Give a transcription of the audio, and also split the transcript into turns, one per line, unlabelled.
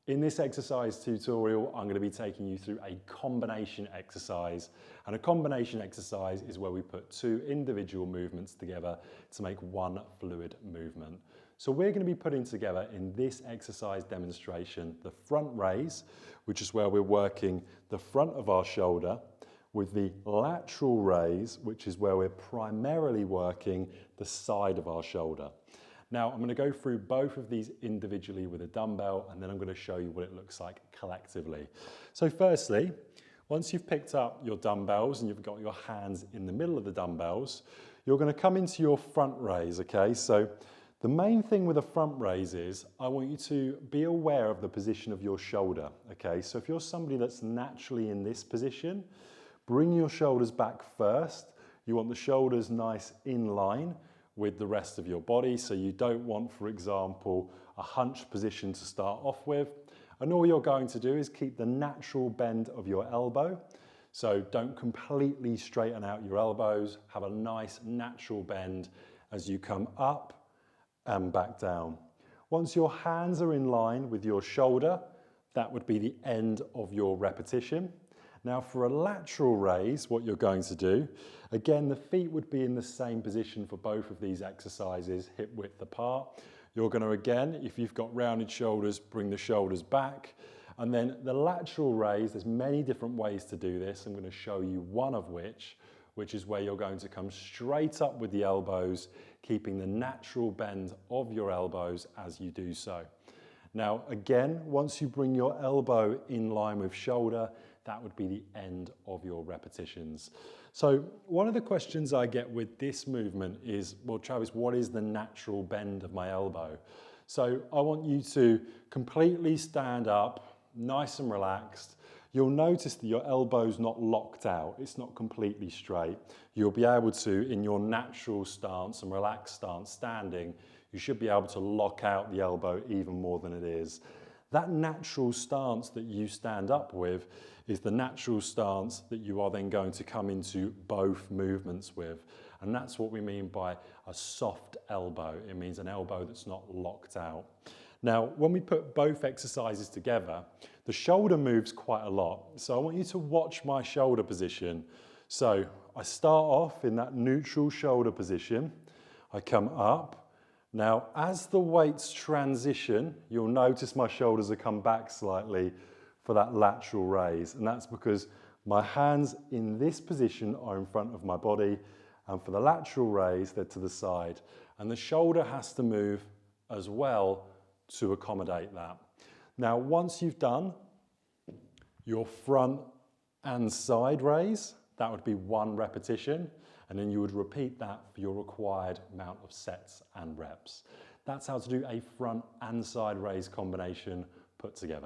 In this exercise tutorial, I'm going to be taking you through a combination exercise. And a combination exercise is where we put two individual movements together to make one fluid movement. So we're going to be putting together in this exercise demonstration the front raise, which is where we're working the front of our shoulder, with the lateral raise, which is where we're primarily working the side of our shoulder. Now, I'm going to go through both of these individually with a dumbbell, and then I'm going to show you what it looks like collectively. So firstly, once you've picked up your dumbbells and you've got your hands in the middle of the dumbbells, you're going to come into your front raise, okay? So the main thing with a front raise is I want you to be aware of the position of your shoulder, okay? So if you're somebody that's naturally in this position, bring your shoulders back first. You want the shoulders nice in line with the rest of your body. So you don't want, for example, a hunched position to start off with. And all you're going to do is keep the natural bend of your elbow. So don't completely straighten out your elbows. Have a nice natural bend as you come up and back down. Once your hands are in line with your shoulder, that would be the end of your repetition. Now for a lateral raise, what you're going to do, again, the feet would be in the same position for both of these exercises, hip width apart. You're going to, again, if you've got rounded shoulders, bring the shoulders back. And then the lateral raise, there's many different ways to do this. I'm going to show you one of which is where you're going to come straight up with the elbows, keeping the natural bend of your elbows as you do so. Now, again, once you bring your elbow in line with shoulder, that would be the end of your repetitions. So one of the questions I get with this movement is, well, Travis, what is the natural bend of my elbow? So I want you to completely stand up, nice and relaxed. You'll notice that your elbow's not locked out. It's not completely straight. You'll be able to, in your natural stance and relaxed stance standing, you should be able to lock out the elbow even more than it is. That natural stance that you stand up with is the natural stance that you are then going to come into both movements with. And that's what we mean by a soft elbow. It means an elbow that's not locked out. Now, when we put both exercises together, the shoulder moves quite a lot. So I want you to watch my shoulder position. So I start off in that neutral shoulder position. I come up. Now, as the weights transition, you'll notice my shoulders have come back slightly for that lateral raise. And that's because my hands in this position are in front of my body. And for the lateral raise, they're to the side. And the shoulder has to move as well to accommodate that. Now, once you've done your front and side raise, that would be one repetition. And then you would repeat that for your required amount of sets and reps. That's how to do a front and side raise combination put together.